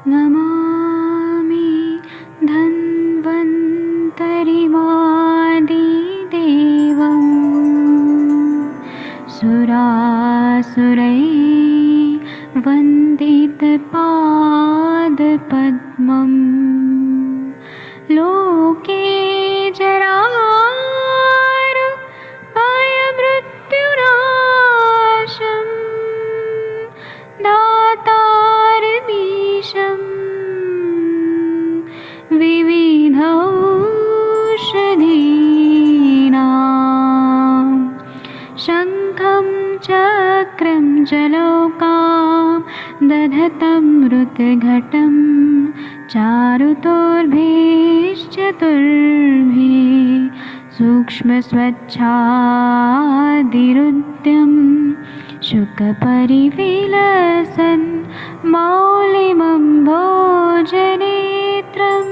नमामि धन्वन्तरिमादिदेवम् सुरासुरैर्वन्दितपादपद्मम् लोके जरामृत्युनाशम् दातारमीशम् विविधौषधीनां शङ्खं चक्रं जलौकां दधतं मृतघटं चारुतोर्भिश्चतुर्भिः सूक्ष्मस्वच्छादिरुद्यं शुकपरिविलसन् मौलिमं भोजनेत्रम्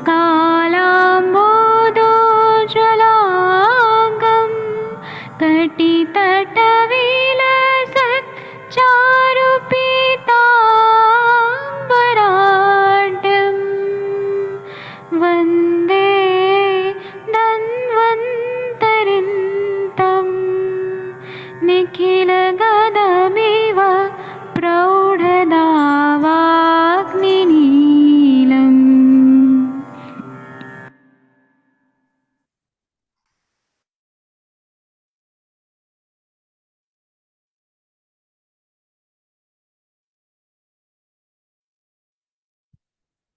कालाम्बोदोज्ज्वलाङ्गं कटितटविलसत् चारुपीताम्बराढ्यं वन्दे धन्वन्तरिन्तं निखिलगदमिव प्रौढदावाग्निनीलम्।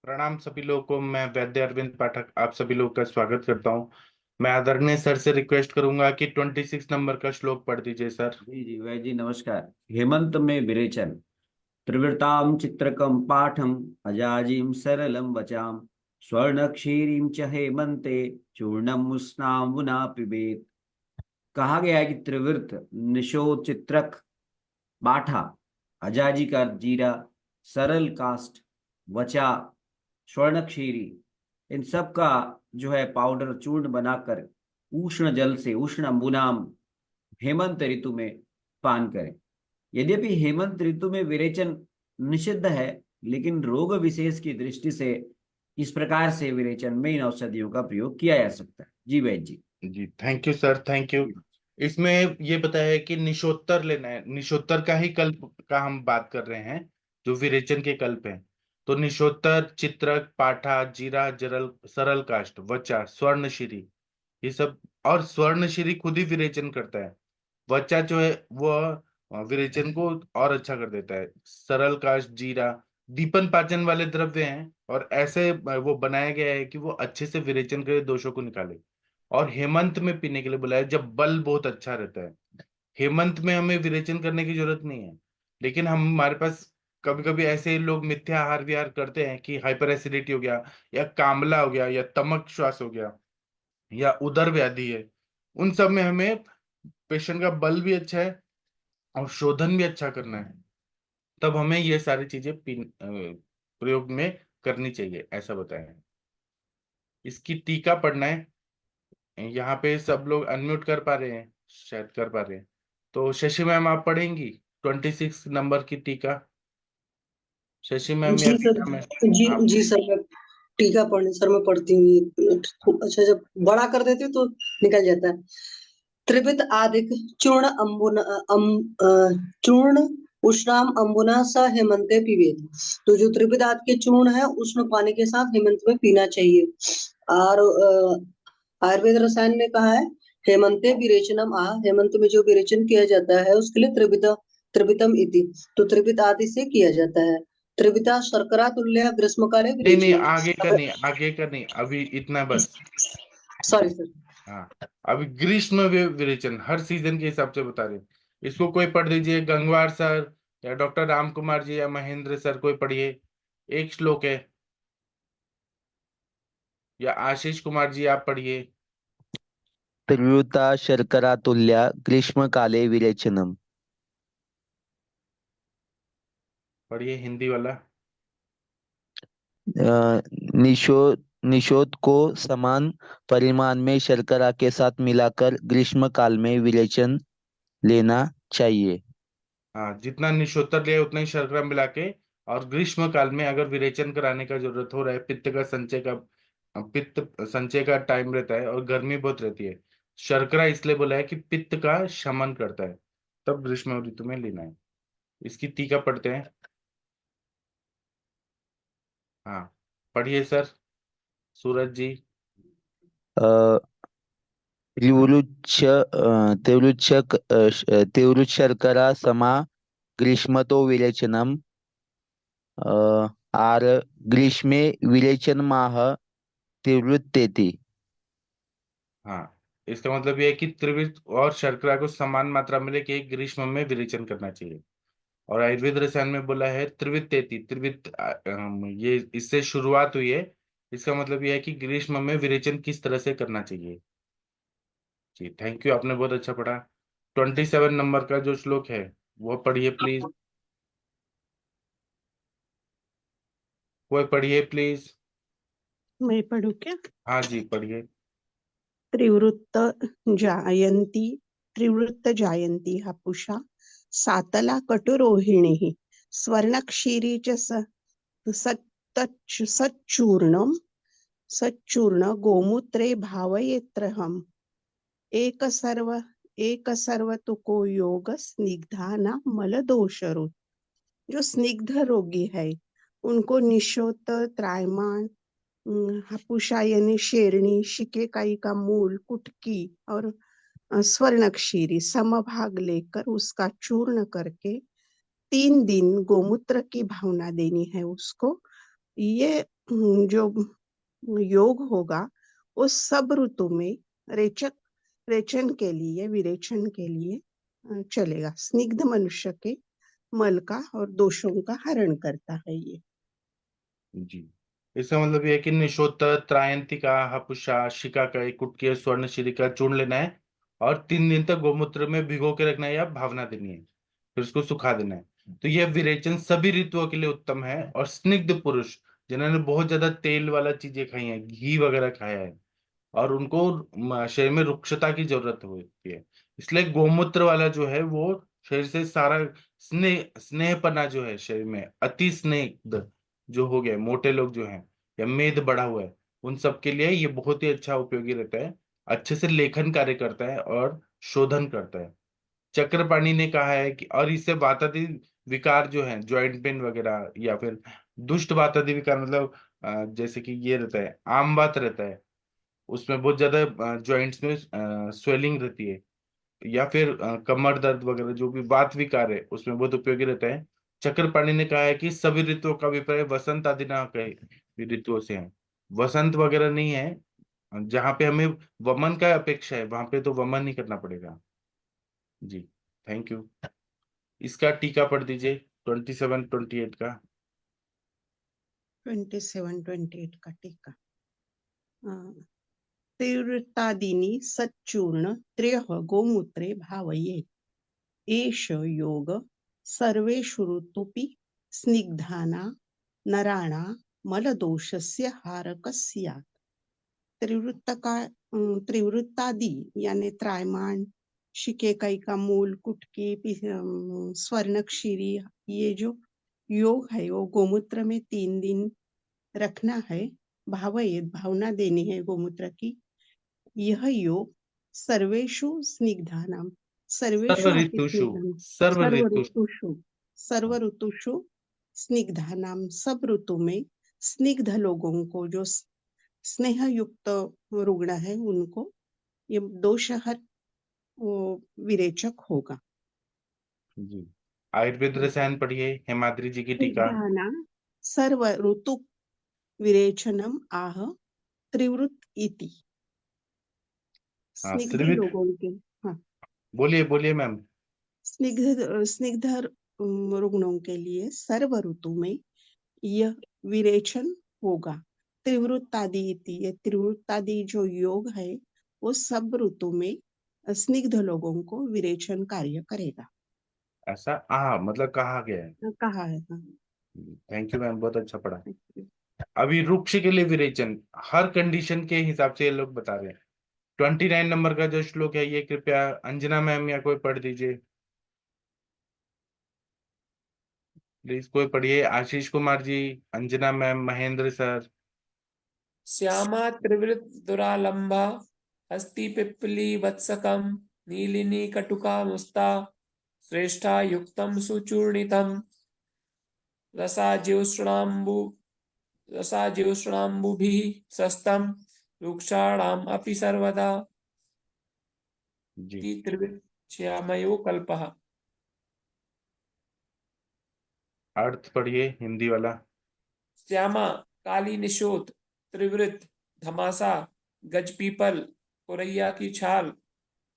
प्रणाम सभी लोगों को। मैं वैद्य अरविंद पाठक आप सभी लोगों का स्वागत करता हूं। मैं आदरणीय सर से रिक्वेस्ट करूंगा कि 26 नंबर का श्लोक पढ़ दीजिए सर। जी जी वैद्य जी नमस्कार। हेमंत में विरेचन त्रिवृताम चित्रकम पाठम अजाजीम सरलम वचाम स्वर्णक्षीरीम च हेमंते चूर्णम मुस्नाम्बुना पिबेत। कहा गया है कि त्रिवृत निशोध चित्रक बाठा अजाजी का जीरा सरल काष्ठ वचा स्वर्णक्षीरी इन सब का जो है पाउडर चूर्ण बनाकर उष्ण जल से उष्ण अम्बुनाम हेमंत ऋतु में पान करें। यद्यपि हेमंत ऋतु में विरेचन निषिद्ध है, लेकिन रोग विशेष की दृष्टि से इस प्रकार से विरेचन में इन औषधियों का प्रयोग किया जा सकता है। जी वैद्य जी। जी thank you sir, thank you. इसमें ये बताया है कि निशोत्तर लेना है। निशोत्तर का ही कल्प का हम बात कर रहे हैं, जो विरेचन के कल्प हैं। तो निशोत्तर, चित्रक, पाठा, जीरा, जरल, सरल काष्ठ, वचा, स्वर्णशिरी, ये सब। और स्वर्णशिरी खुद ही विरेचन करता है। वचा जो है वो विरेचन को और अच्छा कर देता है। सरल काष्ठ, जीरा दीपन पाचन वाले द्रव्य हैं, और ऐसे वो बनाया गया है कि वो अच्छे से विरेचन करे, दोषों को निकाले। और हेमंत में पीने के लिए बुलाया जब बल बहुत अच्छा रहता है। हेमंत में हमें विरेचन करने की जरूरत नहीं है, लेकिन हम हमारे पास कभी कभी ऐसे लोग मिथ्या आहार विहार करते हैं कि हाइपर एसिडिटी हो गया, या कामला हो गया, या तमक श्वास हो गया, या उदर व्याधि है। उन सब में हमें पेशेंट का बल भी अच्छा है और शोधन भी अच्छा करना है, तब हमें ये सारी चीजें प्रयोग में करनी चाहिए, ऐसा बताया है। इसकी टीका पढ़ना है। यहाँ पे सब लोग अनम्यूट कर पा रहे हैं, शायद कर पा रहे हैं। तो शशि मैम आप पढ़ेंगी 26 नंबर की टीका। शशि मैम या जी सर। टीका में जी आप। जी सर, मैं टीका पढ़ने सर मैं पढ़ती हूँ। अच्छा, जब बड़ा कर देती हूँ तो निकल जाता है। त्रिविध आदिक चूर्ण अम्बुना चूर्ण उष्णाम अम्बुना स हेमंते पीवेत। तो जो त्रिविध आदि के चूर्ण है उष्ण पानी के साथ हेमंत में पीना चाहिए। और आयुर्वेद रसायन ने कहा है हेमंते विरेचनम आ, हेमंत में जो विरेचन किया जाता है उसके लिए त्रिवितम इति। तो त्रिविध आदि से किया जाता है। त्रिविता शर्करा तुल्य ग्रीष्मकाले नहीं नहीं, विरेचनम। आगे का नहीं, आगे का नहीं, अभी इतना बस। Sorry sir. हाँ, अभी ग्रीष्म विरेचन हर सीजन के हिसाब से बता रहे हैं। इसको कोई पढ़ दीजिए, गंगवार सर या डॉक्टर राम कुमार जी या महेंद्र सर, कोई पढ़िए। एक श्लोक है, या आशीष कुमार जी आप पढ़िए। त्रिवृता शर्करा तुल्या ग्रीष्मकाले विरेचनम। पढ़िए हिंदी वाला। निषोद को समान परिमाण में शर्करा के साथ मिलाकर ग्रीष्म काल में विरेचन लेना चाहिए। हाँ, जितना निशोत्तर लिया उतना ही शर्करा मिला के और ग्रीष्म काल में अगर विरेचन कराने का जरूरत हो रहा है, पित्त संचय का टाइम रहता है और गर्मी बहुत रहती है, शर्करा इसलिए बोला है कि पित्त का शमन करता है, तब ग्रीष्म ऋतु में लेना है। इसकी टीका पढ़ते हैं। हाँ, पढ़िए सर, सूरज जी। अ, तीव्रुच्च शर्करा समा ग्रीष्मतो विरेचनम आर ग्रीष्मे विरेचनमाह तीव्रुत्तेति। हाँ, इसका मतलब ये है कि त्रिवृत और शर्करा को समान मात्रा में लेके ग्रीष्म में विरेचन करना चाहिए। और आयुर्वेद रसायन में बोला है त्रिवृत्तेति, ये इससे शुरुआत हुई है। इसका मतलब यह है कि ग्रीष्म में विरेचन किस तरह से करना चाहिए। जी थैंक यू, आपने बहुत अच्छा पढ़ा। 27 नंबर का जो श्लोक है वो पढ़िए प्लीज, वो पढ़िए प्लीज। मैं पढ़ू क्या? हाँ जी पढ़िए। त्रिवृत्त जायन्ती त्रिवृत्त जायन्ती हापुषा सातला कटुरोहिणीः स्वर्णक्षीरी च सच्चूर्णं सच्चूर्ण गोमूत्रे भावयेत्रहम् एक सर्व तुको योग स्निग्धाना मलदोषरुत्। जो स्निग्ध रोगी है उनको निशोत, त्रायमाण, हापुसा यानी शेरनी, शिकेकाई का मूल, कुटकी और स्वर्णक्षीरी समभाग लेकर उसका चूर्ण करके 3 दिन गोमूत्र की भावना देनी है उसको। ये जो योग होगा वो सब ऋतु में रेचन के लिए, विरेचन के लिए चलेगा। स्निग्ध मनुष्य के मल का और दोषों का हरण करता है ये। जी, इसका मतलब ये है कि निशोत्तर, त्रायंतिका, हपुषा, शिकाकाई, कुटकी, स्वर्णशिरी का चूर्ण लेना है और 3 दिन तक गोमूत्र में भिगो के रखना है या भावना देनी है, फिर उसको सुखा देना है। तो यह विरेचन सभी ऋतुओं के लिए उत्तम है। और स्निग्ध पुरुष जिन्होंने बहुत ज्यादा तेल वाला चीजें खाई हैं, घी वगैरह खाया है, और उनको शरीर में रुक्षता की जरूरत होती है, इसलिए गोमूत्र वाला जो है वो शरीर से सारा स्नेहपना जो है शरीर में, अति स्नेह जो हो गया, मोटे लोग जो हैं या मेद बढ़ा हुआ है, उन सब के लिए ये बहुत ही अच्छा उपयोगी रहता है। अच्छे से लेखन कार्य करता है और शोधन करता है। चक्रपाणी ने कहा है कि और इससे वातादि विकार जो है, जॉइंट पेन वगैरह या फिर दुष्ट वातादि विकार, मतलब जैसे कि ये रहता है, आम बात रहता है, उसमें बहुत ज्यादा जॉइंट्स में स्वेलिंग रहती है, या फिर कमर दर्द वगैरह, जो भी बात विकार है उसमें बहुत उपयोगी रहता है। चक्रपाणी ने कहा है कि सभी ऋतुओं का अभिप्राय वसंत आदि ना कहे ऋतुओं से है, वसंत वगैरह नहीं है। जहाँ पे हमें वमन का अपेक्षा है वहां पे तो वमन ही करना पड़ेगा। जी थैंक यू। इसका टीका पढ़ दीजिए 27-28 का। 27-28 का टीका। तीव्रतादीनि सच्चूर्ण त्रयः गोमूत्रे भावयेत्। एष योग सर्वेषु ऋतुपि स्निग्धाना नराणा मलदोषस्य हारकः स्यात्। त्रिवृत्तादि यानी त्रायमाण, शिकेकाई का मूल, कुटकी, स्वर्णक्षीरी, ये जो योग है वो गोमूत्र में 3 दिन रखना है। भावना देनी है गोमूत्र की। यह योग सर्वेषु स्निग्धानाम, सर्व सर्वेषु ऋतुषु, सर्व सर्व ऋतु। ऋतुषु सर्व ऋतुषु स्निग्धानाम, सब ऋतु में स्निग्ध लोगों को, जो स्नेह युक्त रुग्ण है उनको ये दोषहर विरेचक होगा। जी, आयुर्वेद रसायन पढ़िए, हेमाद्री जी की टीका। स्निग्धाना सर्व ऋतु विरेचनम आह त्रिवृत इति। हाँ स्निग्ध त्रिविध, लोगों के, हाँ, बोलिए बोलिए मैम। स्निग्ध रुग्णों के लिए सर्व ऋतु में यह विरेचन होगा। त्रिवृत्तादि इति, ये त्रिवृत्तादि जो योग है वो सब ऋतु में स्निग्ध लोगों को विरेचन कार्य करेगा। ऐसा मतलब कहा गया है। कहा है, हाँ। थैंक यू मैम, बहुत अच्छा पढ़ा। अभी वृक्ष के लिए विरेचन हर कंडीशन के हिसाब से ये लोग बता रहे हैं। 29 नंबर का जो श्लोक है ये कृपया अंजना मैम या कोई पढ़ दीजिए। प्लीज कोई पढ़िए। Ashish Kumar ji, Anjana ma'am, Mahendra sir. श्यामा त्रिवृत दुरालंबा हस्ति पिप्पली वत्सकम नीलिनी कटुका मुस्ता श्रेष्ठा युक्तम सुचूर्णितम रसाज्योष्णाम्बु रसाज्योष्णाम्बुभिः सस्तम रुक्षाणाम् अपि सर्वदा जी, इति त्रिवृत श्यामयो कल्पः। अर्थ पढ़िए हिंदी वाला। श्यामा काली निशोत, त्रिवृत धमासा, गजपीपल, कोरैया की छाल,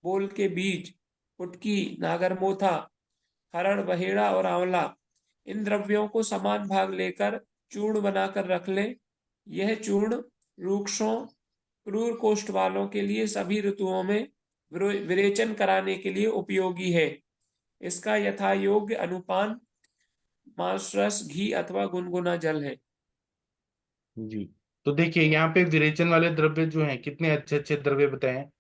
बोल के बीज, पुटकी, नागरमोथा, हरण, बहेड़ा और आंवला, इन द्रव्यों को समान भाग लेकर चूर्ण बनाकर रख लें। यह चूर्ण रूक्षों, क्रूर कोष्ठ वालों के लिए सभी ऋतुओं में विरेचन कराने के लिए उपयोगी है। इसका यथा योग्य अनुपान मांस रस, घी अथवा गुनगुना जल है। जी, तो देखिए यहाँ पे विरेचन वाले द्रव्य जो हैं, कितने अच्छे अच्छे द्रव्य बताए हैं,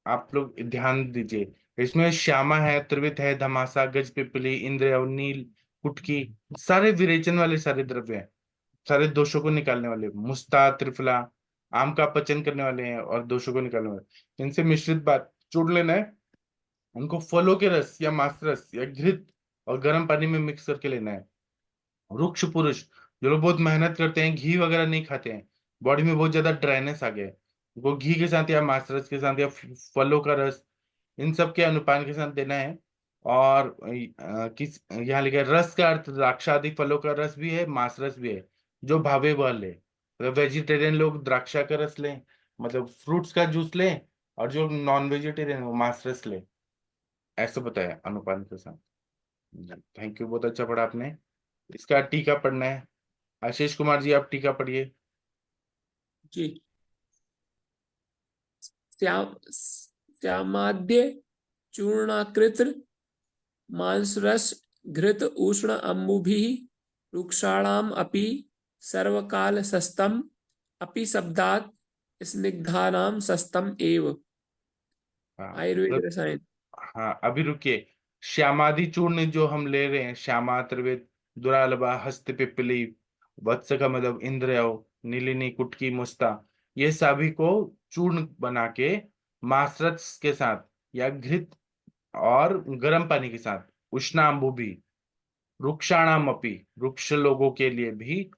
आप लोग ध्यान दीजिए। इसमें श्यामा है, त्रिवित है, धमासा, गज पिपली, इंद्र और नील, कुटकी, सारे विरेचन वाले सारे द्रव्य हैं, सारे दोषों को निकालने वाले। मुस्ता, त्रिफला, आम का पचन करने वाले हैं और दोषों को निकालने वाले। इनसे मिश्रित बात चूड़ लेना है, उनको फलों के रस या मांस रस या घृत और गर्म पानी में मिक्स करके लेना है। वृक्ष पुरुष, जो लोग बहुत मेहनत करते हैं, घी वगैरह नहीं खाते हैं, बॉडी में बहुत ज्यादा ड्राइनेस आ गया है, वो घी के साथ या मांस रस के साथ या फलों का रस, इन सब के अनुपान के साथ देना है। और किस यहाँ लिखा है, रस का अर्थ द्राक्षा आदि फलों का रस भी है, मांस रस भी है, जो भावे वह ले। मतलब वेजिटेरियन लोग द्राक्षा का रस लें, मतलब फ्रूट्स का जूस लें, और जो नॉन वेजिटेरियन वो मांस रस ले, ऐसा बताया अनुपान के साथ। थैंक यू, बहुत अच्छा पढ़ा आपने। इसका टीका पढ़ना है। आशीष कुमार जी, आप टीका पढ़िए। जी। श्यामाद्य चूर्णाकृत मांसरस घृत उष्ण अम्बुभिः रुक्षाणाम् अपि सर्वकाल सस्तम अपि शब्दात् स्निग्धानाम सस्तम एव। हाँ आयुर्वेद रसायन। हाँ, अभी रुकिए। श्यामादि चूर्ण जो हम ले रहे हैं, श्यामा, त्रिवित, दुरालबा, हस्त पिपली, वत्स का मतलब इंद्रियो, नीलिनी, कुटकी, मुस्ता, ये सभी को चूर्ण बना के मासरस के साथ या घृत और गर्म पानी के साथ, उष्णाम्बु भी, वृक्षाणाम अपि, वृक्ष लोगों के लिए भी,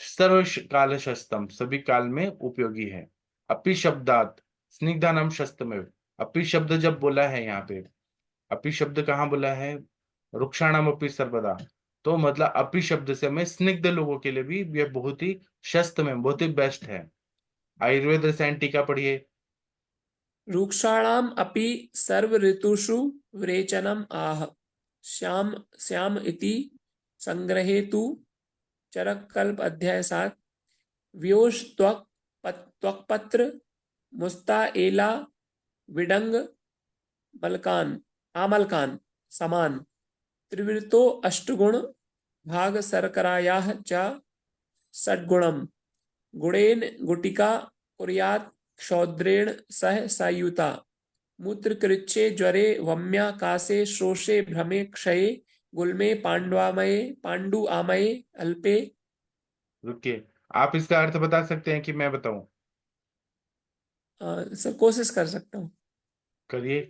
सर्व काल शस्तम, सभी काल में उपयोगी है। अपि शब्दात स्निग्धानाम शस्तमेव। अपि शब्द जब बोला है यहाँ पे, अपि शब्द कहाँ बोला है, वृक्षाणाम अपि सर्वदा, तो मतलब अपि शब्द से हमें स्निग्ध लोगों के लिए भी यह बहुत ही शस्त में बहुत ही बेस्ट है। आयुर्वेद रसायन टीका पढ़िए। रुक्षाणाम अपि सर्व ऋतुषु विरेचनम आह। श्याम श्याम इति संग्रहे तु चरककल्प अध्याय 7 व्योष त्वक्पत्र मुस्ता एला विडंग मलकान आमलकान समान त्रिवृतो अष्टगुण भाग शर्करायाः च षड्गुणम गुणेन गुटिका कुर्यात् क्षौद्रेण सह सायुता मूत्रकृच्छे ज्वरे वम्या कासे श्रोषे भ्रमे क्षये गुल्मे पांडवामये पांडु आमये अल्पे। रुकिए, आप इसका अर्थ बता सकते हैं कि मैं बताऊं? सर कोशिश कर सकता हूँ। करिए।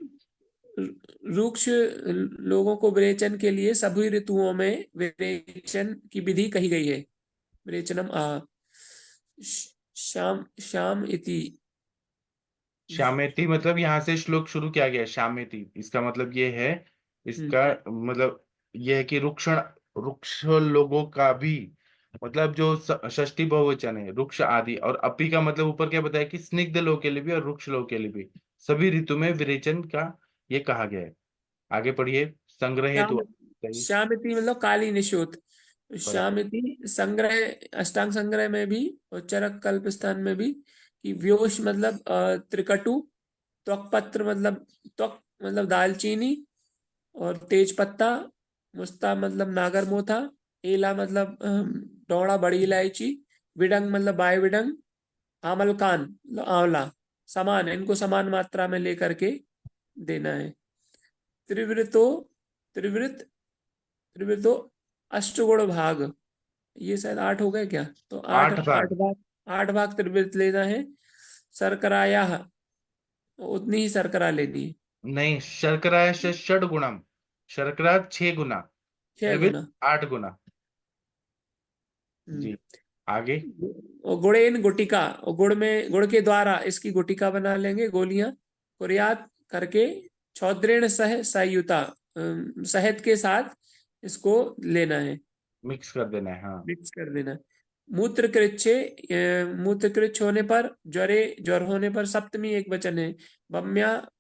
रुक्ष लोगों को विरेचन के लिए सभी ऋतुओं में विरेचन की विधि कही गई है। विरेचनम आ श्याम श्याम इति। श्यामेति मतलब यहाँ से श्लोक शुरू किया गया है, श्यामेति, इसका मतलब ये है, इसका मतलब ये है कि वृक्ष लोगों का भी, मतलब जो षष्ठी बहुवचन है, वृक्ष आदि, और अपी का मतलब ऊपर क्या बताया कि स्निग्ध लोगों के लिए भी और वृक्ष लोगों के लिए भी, सभी ऋतु में विरेचन का ये कहा गया है। आगे पढ़िए। संग्रह हेतु श्यामिति मतलब काली निशोत। श्यामिति संग्रह अष्टांग संग्रह में भी और चरक कल्प स्थान में भी कि व्योष मतलब त्रिकटु, त्वकपत्र मतलब त्वक मतलब दालचीनी और तेज पत्ता, मुस्ता मतलब नागरमोथा, एला मतलब डौड़ा बड़ी इलायची, विडंग मतलब बाय विडंग, आमलकान मतलब आंवला, समान, इनको समान मात्रा में लेकर के देना है। त्रिवृतो त्रिवृत त्रिवृतो अष्टगुण भाग, ये शायद 8 हो गए क्या? तो 8 8 भाग 8 भाग 8 भाग त्रिवृत लेना है। शर्कराया उतनी ही शर्करा लेनी है। नहीं, शर्करा से षड गुणम, शर्करा 6 गुना, 6 त्रिविध गुना। 8 गुना। हम्म। जी, आगे। और गुड़ेन गुटिका, और गुड़ के द्वारा इसकी गुटिका बना लेंगे, गोलियां। कुर्यात करके, छौद्रेण सह संयुता, शहद के साथ इसको लेना है, मिक्स कर देना है, हाँ। मिक्स कर देना है। मूत्रकृच्छ होने पर, ज्वर होने पर, सप्तमी एक वचन है। बम्या,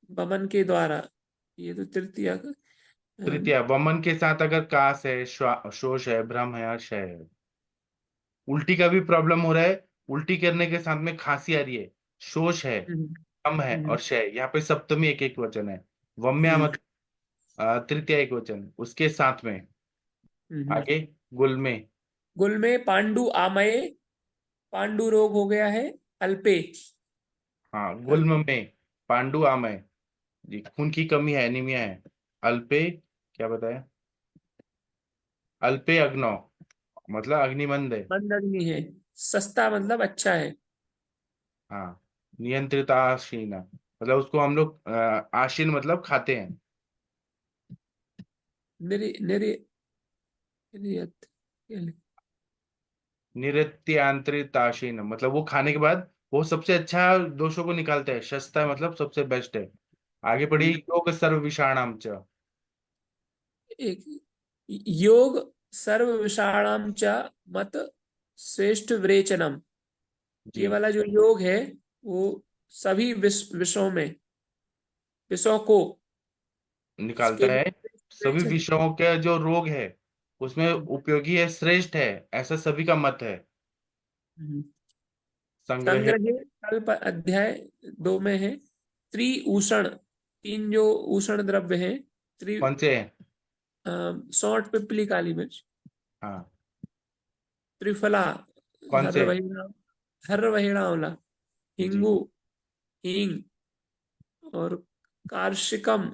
बमन के द्वारा, ये तो तृतीया का। तृतीया वमन के साथ अगर कास है, शोष है, भ्रम है और क्षय है। उल्टी का भी प्रॉब्लम हो रहा है, उल्टी करने के साथ में खांसी आ रही है, शोष है, हम्म, भ्रम है हम्म, और क्षय, यहाँ पे सप्तमी एक एक वचन है। वम्या हम्म, मतलब तृतीया एक वचन उसके साथ में। हम्म। आगे, गुल में। गुल में पांडु आमये, पांडु रोग हो गया है, अल्पे, हाँ, गुल्म अल्पे। में पांडु आमय, जी, खून की कमी है, एनीमिया है। अल्पे, क्या बताया? अल्पे अग्नौ, मतलब अग्निमंद है। मंदग्नि है, सस्ता मतलब अच्छा है। हाँ, नियंत्रित आशीन, मतलब उसको हम लोग आशीन मतलब खाते हैं। निरि निरि निर्यत, निरत्यांतरित आशीन मतलब वो खाने के बाद वो सबसे अच्छा दोषों को निकालता है, सस्ता है मतलब सबसे बेस्ट है। आगे पढ़ी, योग सर्व विषाणाम च। एक योग सर्व विषाणाम च मत श्रेष्ठ विरेचनम, ये जी, वाला जो योग है वो सभी विषयों में, विषयों को, निकालता इसके लिए है। सभी विरेचन। विषयों के जो रोग है उसमें उपयोगी है, श्रेष्ठ है, ऐसा सभी का मत है। हम्म। संग्रह। संग्रह कल्प अध्याय 2 में है। त्रिउषण, 3 जो उषण द्रव्य हैं, त्रि कौन से हैं? सौंठ, पिपली, काली मिर्च। हाँ, त्रिफला, कौन हर से? वहीणा, हर वहीणा आंवला, जी, हिंगू, हींग, और कार्शिकम,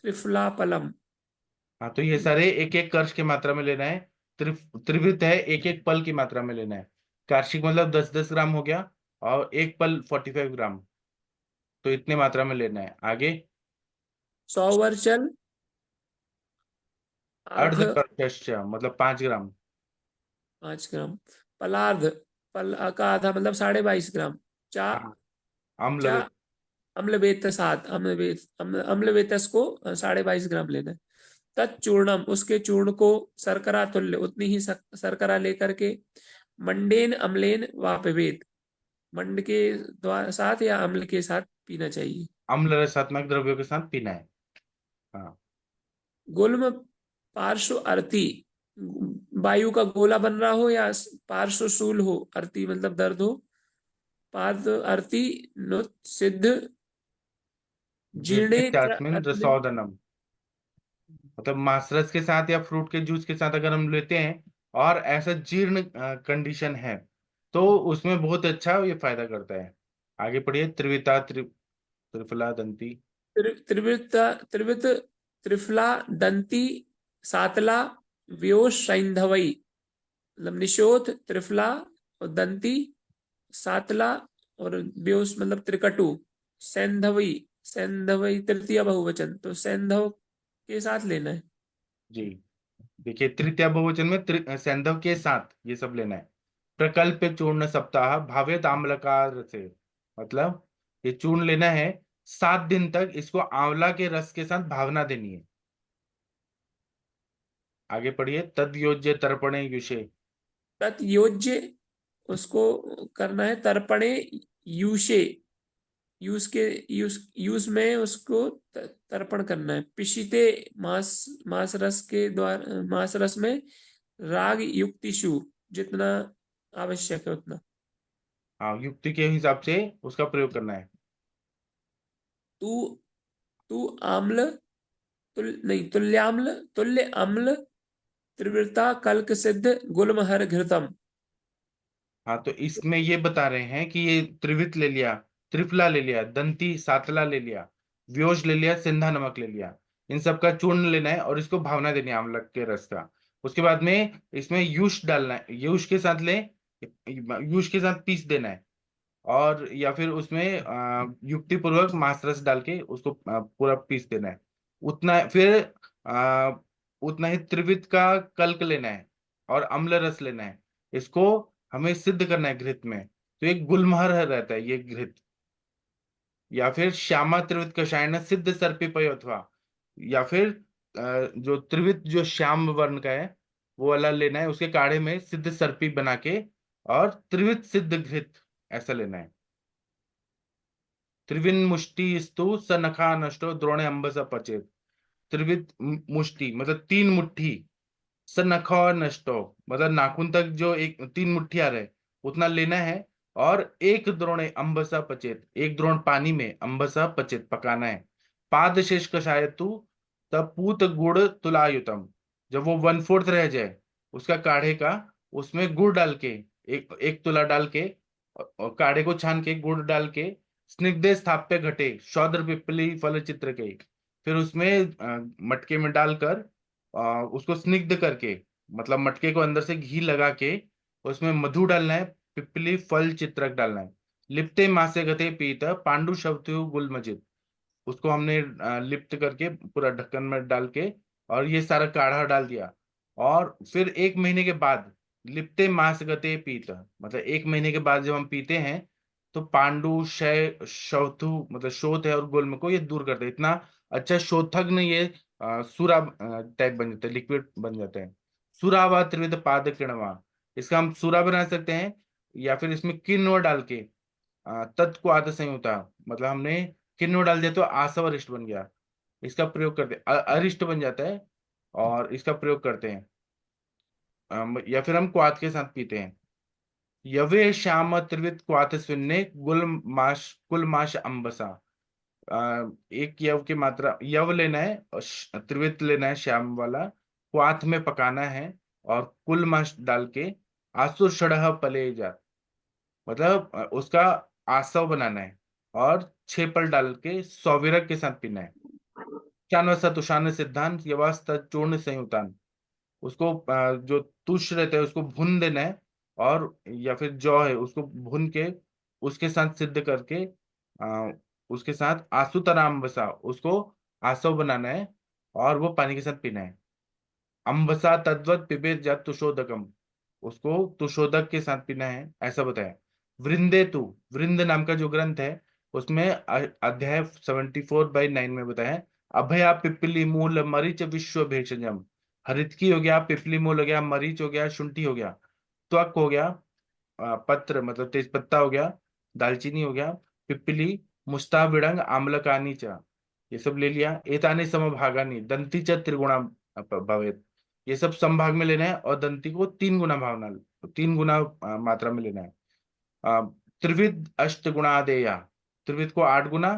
त्रिफलापलम। हाँ, तो ये सारे एक एक कर्ष की मात्रा में लेना है। त्रिवृत है, एक एक पल की मात्रा में लेना है। कार्शिक मतलब 10-10 ग्राम हो गया, और एक पल 45 ग्राम, तो इतने मात्रा में लेना है। आगे, सौवर्चल, अर्ध, अर्ध कर्ष मतलब 5 ग्राम। 5 ग्राम। पलार्ध, पल का आधा मतलब 22.5 ग्राम। चा हाँ, अम्ल चा वेद। अम्लवेत 7, अम्लवेतस को 22.5 ग्राम लेना है। तत्चूर्णम, उसके चूर्ण को, शर्करा तुल्य उतनी ही शर्करा लेकर के, मंडेन अम्लेन वापवेत, मंड के द्वारा साथ या अम्ल के साथ पीना चाहिए। अम्ल रसात्मक द्रव्यों के साथ पीना है। हाँ, गुल्म पार्श्व अर्थी, वायु का गोला बन रहा हो या पार्श्व शूल हो, अर्थी मतलब दर्द हो, पार्थ अर्थी नुत सिद्ध, जीर्णे जीर्ण चास्मिन रसौदनम, मतलब मासरस के साथ या फ्रूट के जूस के साथ अगर हम लेते हैं और ऐसा जीर्ण कंडीशन है, तो उसमें बहुत अच्छा ये फायदा करता है। आगे पढ़िए, त्रिविता त्रिफला दंती। त्रिवृत त्रिवृत त्रिफला दंती, सातला, व्योष सैंधवई, मतलब निशोथ, त्रिफला और दंती, सातला और व्योस मतलब त्रिकटु, सैंधवी, सैंधवी तृतीय बहुवचन, तो सैंधव के साथ लेना है। जी, देखिए, तृतीया बहुवचन में सैंधव के साथ ये सब लेना है। प्रकल्प चूर्ण सप्ताह भावेत आम्लकार से, मतलब ये चूर्ण लेना है, 7 दिन तक इसको आंवला के रस के साथ भावना देनी है। आगे पढ़िए, तद योज्य तर्पणे युषे। तत् योज्य, उसको करना है तर्पणे, यूशे, यूज के, यूज में उसको तर्पण करना है। पिशिते, मांस रस के द्वारा, मांस रस में, राग युक्तिशु, जितना आवश्यक है उतना। हाँ, युक्ति के हिसाब से उसका प्रयोग करना है। तू तू आम्ल, नहीं, तुल्याम्ल, तुल्य अम्ल, त्रिवृता कल्क सिद्ध, गुलमहर घृतम। हाँ, तो इसमें ये बता रहे हैं कि ये त्रिवित ले लिया, त्रिफला ले लिया, दंती सातला ले लिया, व्योज ले लिया, सिंधा नमक ले लिया, इन सब का चूर्ण लेना है और इसको भावना देनी है आंवला के रस का। उसके बाद में इसमें यूश डालना है, यूश के साथ ले, यूश के साथ पीस देना है, और या फिर उसमें युक्ति पूर्वक मांस डाल के उसको पूरा पीस देना है। उतना फिर आ, उतना ही त्रिविध का कल्क लेना है और अम्ल रस लेना है। इसको हमें सिद्ध करना है घृत में। तो एक गुलमहर रहता है ये घृत। या फिर श्यामा त्रिविध कषायन सिद्ध सर्पिपय अथवा, या फिर जो त्रिविध जो श्याम वर्ण का है वो वाला लेना है, उसके काढ़े में सिद्ध सर्पी बना के, और त्रिविध सिद्ध घृत ऐसा लेना है। त्रिविन मुष्टि स्तु स नखा नष्टो द्रोणे अंबस पचेत। त्रिविध मुष्टि मतलब 3 मुट्ठी, स नखा नष्टो मतलब नाखून तक जो एक 3 मुट्ठी आ रहे उतना लेना है, और एक द्रोणे अंबसा पचेत, एक द्रोण पानी में अंबसा पचेत पकाना है। पाद शेष कषाय तू तब पूत गुड़ तुलायुतम, जब वो 1/4 रह जाए उसका काढ़े का, उसमें गुड़ डाल के, एक एक तुला डाल के, और काढ़े को छान के गुड़ डाल के, स्निग्धे स्थाप्य घटे शौद्र पिप्पली फल चित्र के, फिर उसमें मटके में डालकर उसको स्निग्ध करके, मतलब मटके को अंदर से घी लगा के उसमें मधु डालना है, पिपली फल चित्रक डालना है। लिप्ते मासे गते पीत पांडु शब्दु गुलमजिद, उसको हमने लिप्त करके पूरा ढक्कन में डाल के, और ये सारा काढ़ा डाल दिया। और फिर 1 महीने के बाद लिप्ते मास गते पीत, मतलब 1 महीने के बाद जब हम पीते हैं तो पांडु शय शौथु मतलब शोथ है और गुल्म को ये दूर करते हैं। इतना अच्छा शोथग्न ये सुरा टाइप बन जाता है, लिक्विड बन जाते हैं। सुरावा त्रिविध पाद किणवा, इसका हम सूरा बना सकते हैं, या फिर इसमें किण्व डाल के तत् को आद संयुता, मतलब हमने किण्व डाल दिया तो आसव अरिष्ट बन गया, इसका प्रयोग करते हैं, अरिष्ट बन जाता है, और इसका प्रयोग करते हैं। या फिर हम क्वाथ के साथ पीते हैं। यवे श्याम त्रिविध क्वाथ सुन्ने कुल माश अम्बसा, एक यव की मात्रा यव लेना है और त्रिविध लेना है श्याम वाला, क्वाथ में पकाना है, और कुल माश डाल के आसुर षडह पले जात, मतलब उसका आसव बनाना है, और 6 पल डाल के सौविरक के साथ पीना है। चान सतुषान सिद्धांत यवास्त चूर्ण संयुतान, उसको जो तुष रहता है उसको भून देना है, और या फिर जौ है उसको भून के उसके साथ सिद्ध करके उसके साथ आसुतराम बसा उसको आसव बनाना है, और वो पानी के साथ पीना है। अम्बसा तद्वत पिबेत जत तुषोदकम, उसको तुषोदक के साथ पीना है, ऐसा बताया। वृंदेतु, वृंद नाम का जो ग्रंथ है उसमें अध्याय 74/9 में बताया है। अभया पिपली मूल मरीच विश्व भेषजम, हरितकी हो गया, पिपली मूल हो गया, मरीच हो गया, शुंठी हो गया, त्वक हो गया, पत्र मतलब तेज पत्ता हो गया, दालचीनी हो गया, पिपली, मुस्ता विड़ंग आम्लकानी च, ये सब ले लिया। एतानी समभागानी दंती च त्रिगुणा भवेत, ये सब संभाग में लेना है, और दंती को 3 गुना भावना 3 गुना मात्रा में लेना है। त्रिविध अष्ट गुणादेया, त्रिविध को 8 गुना,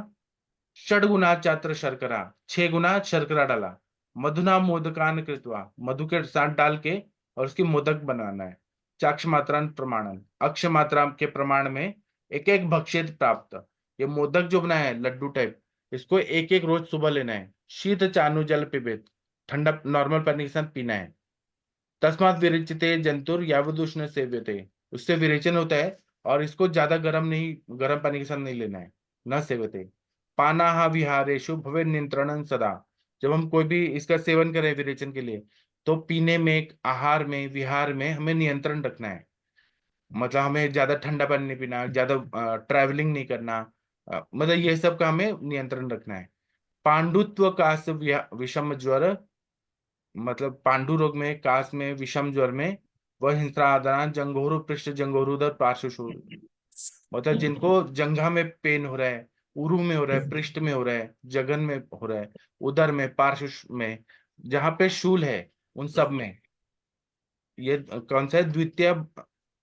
6 गुना चात्र शर्करा, 6 गुना शर्करा डाला। मधुना मोदकान कृत्वा, मधु के साथ डाल के और उसकी मोदक बनाना है। चाक्ष मात्रान प्रमाणन, अक्ष मात्रा के प्रमाण में एक एक भक्षेत प्राप्त, ये मोदक जो बनाया है लड्डू टाइप, इसको एक एक रोज सुबह लेना है। शीत चानु जल पिबेत, ठंडा नॉर्मल पानी के साथ पीना है। तस्मात विरेचिते जंतुर यावदुष्ण सेव्यते, उससे विरेचन होता है, और इसको ज्यादा गर्म पानी के साथ नहीं लेना है। न सेवते पानाहा विहारेशु भवे नियंत्रणन सदा, जब हम कोई भी इसका सेवन करें विरेचन के लिए, तो पीने में, आहार में, विहार में हमें नियंत्रण रखना है। मतलब हमें ज्यादा ठंडा पानी नहीं पीना, ज्यादा ट्रैवलिंग नहीं करना, मतलब ये सब का हमें नियंत्रण रखना है। पांडुत्व कास विषम ज्वर, मतलब पांडु रोग में, कास में, विषम ज्वर में, वह हिंसा आदान जंघोरु पृष्ठ जंघोरुदर पार्श्वशूल, मतलब जिनको जंघा में पेन हो रहा है, उरु में हो रहा है, पृष्ठ में हो रहा है, जघन में हो रहा है, उदर में, पार्श्व में, जहां पे शूल है उन सब में, ये कौन सा है, द्वितीय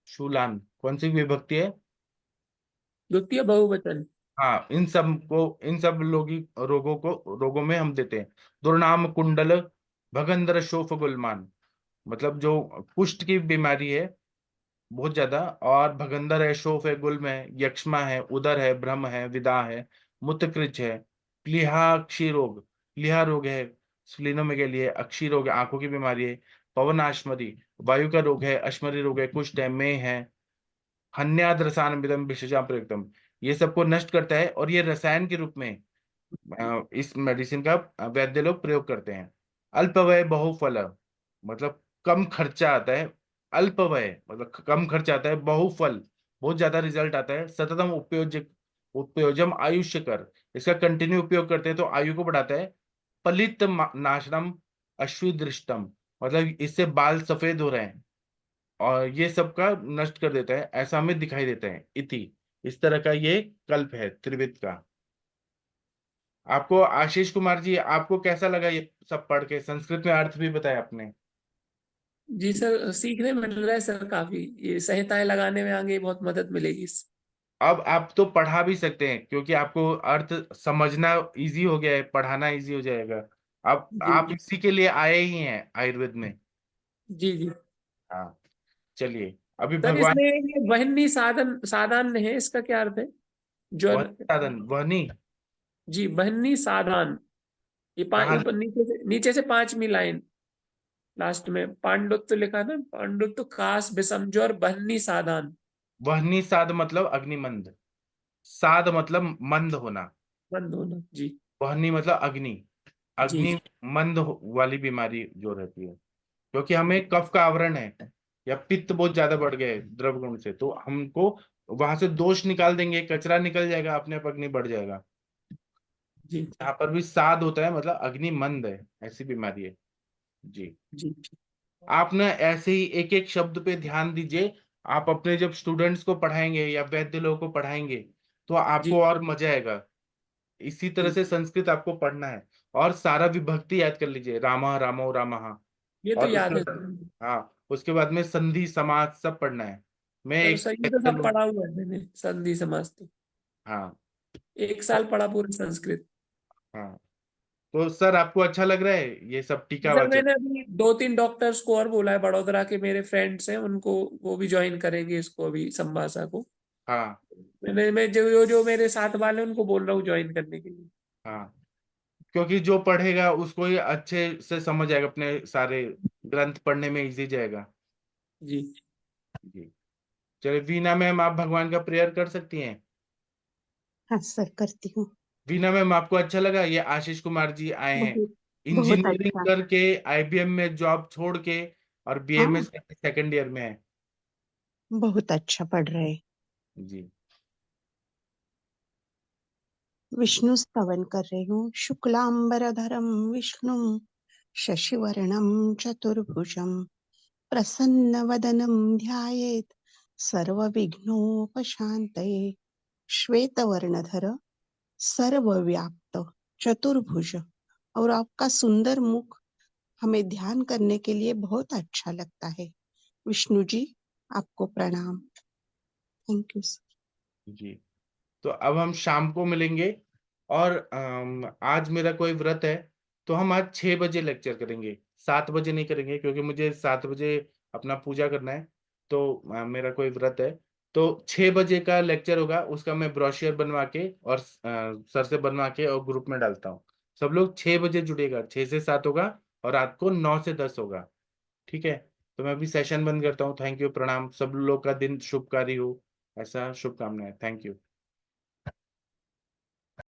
शूलान, कौन सी विभक्ति है? द्वितीय बहुवचन। हाँ, इन सब को, इन सब रोगों में हम देते हैं। दुर्नाम कुंडल भगंदर शोफ गुलमान, मतलब जो कुष्ठ की बीमारी है बहुत ज्यादा, और भगंदर है, शोफ है, गुल्म है, यक्ष्मा है, उदर है, भ्रम है, विदा है, मूत्रकृच है, प्लीहा अक्षी रोग, प्लीहा रोग है स्प्लीनोमेगाली है, अक्षी रोग है, आंखों की बीमारी है, पवन आश्मरी, वायु का रोग है, अश्मरी रोग है, कुष्ठ है, में है, हन्याद रसायनमिदं विषजाम प्रयुक्तम, ये सबको नष्ट करता है और ये रसायन के रूप में इस मेडिसिन का वैद्य लोग प्रयोग करते हैं। अल्पवय बहुफल, मतलब कम खर्चा आता है। अल्पवय मतलब कम खर्चा आता है, बहुफल बहुत ज्यादा रिजल्ट आता है, सततम उपयोजम आयुष्य कर, इसका कंटिन्यू उपयोग करते हैं तो आयु को बढ़ाता है। पलित नाशनम अश्विदृष्टम, मतलब इससे बाल सफेद हो रहे हैं और ये सब का नष्ट कर देता है, ऐसा हमें दिखाई देता है। इति, इस तरह का ये कल्प है त्रिविध का। आपको आशीष कुमार जी, आपको कैसा लगा ये सब पढ़ के? संस्कृत में अर्थ भी बताया आपने। जी सर, सीखने मिल रहा है सर काफी, ये संहिताएं लगाने में आगे बहुत मदद मिलेगी इससे। अब आप तो पढ़ा भी सकते हैं क्योंकि आपको अर्थ समझना इजी हो गया है, पढ़ाना इजी हो जाएगा। अब जी आप इसी के लिए आए ही हैं आयुर्वेद में। जी जी हाँ, चलिए अभी सर, भगवान। इसमें ये वहनी साधन साधान है, इसका क्या अर्थ है? जो वह साधन वह नहीं। जी, बहनी साधान, ये कहाँ? ऊपर नीचे से 5वीं लाइन लास्ट में पांडुत्व लिखा था, पांडुत्व कास विषमजो और बहनी साधान। वहनी साध मतलब अग्निमंद, साध मतलब मंद होना, बंद होना। जी वहनी मतलब अग्नि, जी अग्नि मंद वाली बीमारी जो रहती है, क्योंकि हमें कफ का आवरण है या पित्त बहुत ज्यादा बढ़ गए द्रव गुण से, तो हमको वहां से दोष निकाल देंगे, कचरा निकल जाएगा, अपने आप अग्नि बढ़ जाएगा। जी यहाँ पर भी साध होता है मतलब अग्नि मंद है, ऐसी बीमारी है। जी, जी आप ना ऐसे ही एक एक शब्द पे ध्यान दीजिए। आप अपने जब स्टूडेंट्स को पढ़ाएंगे या वैद्य लोगों को पढ़ाएंगे तो जी आपको और मजा आएगा। इसी तरह जी, से संस्कृत आपको पढ़ना है और सारा विभक्ति याद कर लीजिए, रामा रामो रामः। ये तो और याद उसके है बाद, हाँ, उसके बाद में संधि समास सब पढ़ना है। मैं सर, एक सर ये तो लेक्चर सब लूँ। पढ़ा हुआ है मैंने, संधि समास तो हाँ 1 साल पढ़ा पूरा संस्कृत। हाँ, तो सर आपको अच्छा लग रहा है ये सब जी टीका सर, वाचक? मैंने अभी 2-3 डॉक्टर्स को और बोला है, बड़ोदरा के मेरे फ्रेंड्स हैं उनको, वो भी ज्वाइन करेंगे इसको अभी, संभाषा को। हाँ मैं जो मेरे साथ वाले हैं, उनको बोल रहा हूँ ज्वाइन करने के लिए। हाँ, क्योंकि जो पढ़ेगा उसको ही अच्छे से समझ आएगा, अपने सारे ग्रंथ पढ़ने में इजी जाएगा। जी जी, चलिए वीना मैम, आप भगवान का प्रेयर कर सकती हैं। हाँ सर, करती हूँ। वीना मैम, आपको अच्छा लगा? ये आशीष कुमार जी आए हैं, बहुत बहुत इंजीनियरिंग अच्छा। करके आईबीएम में जॉब छोड़ के और हाँ, बीएमएस करके सेकंड ईयर में है। बहुत अच्छा पढ़ रहे। जी विष्णु स्तवन कर रही हूँ। शुक्लांबरधरम विष्णु शशिवर्णम चतुर्भुजम प्रसन्नवदनं ध्यायेत् सर्वविघ्नोपशान्तये। श्वेतवर्णधर सर्वव्याप्त चतुर्भुज, और आपका सुंदर मुख हमें ध्यान करने के लिए बहुत अच्छा लगता है। विष्णु जी, आपको प्रणाम। Thank you sir. जी, तो अब हम शाम को मिलेंगे और आज मेरा कोई व्रत है तो हम आज 6 बजे लेक्चर करेंगे, 7 बजे नहीं करेंगे क्योंकि मुझे 7 बजे अपना पूजा करना है। तो मेरा कोई व्रत है, तो 6 बजे का लेक्चर होगा, उसका मैं ब्रोशियर बनवा के और सर से बनवा के और ग्रुप में डालता हूँ। सब लोग 6 बजे जुड़ेगा, 6 से 7 होगा और रात को 9 से 10 होगा। ठीक है, तो मैं अभी सेशन बंद करता हूँ। थैंक यू, प्रणाम, सब लोग का दिन शुभकारी हो, ऐसा शुभकामनाएं। Thank you.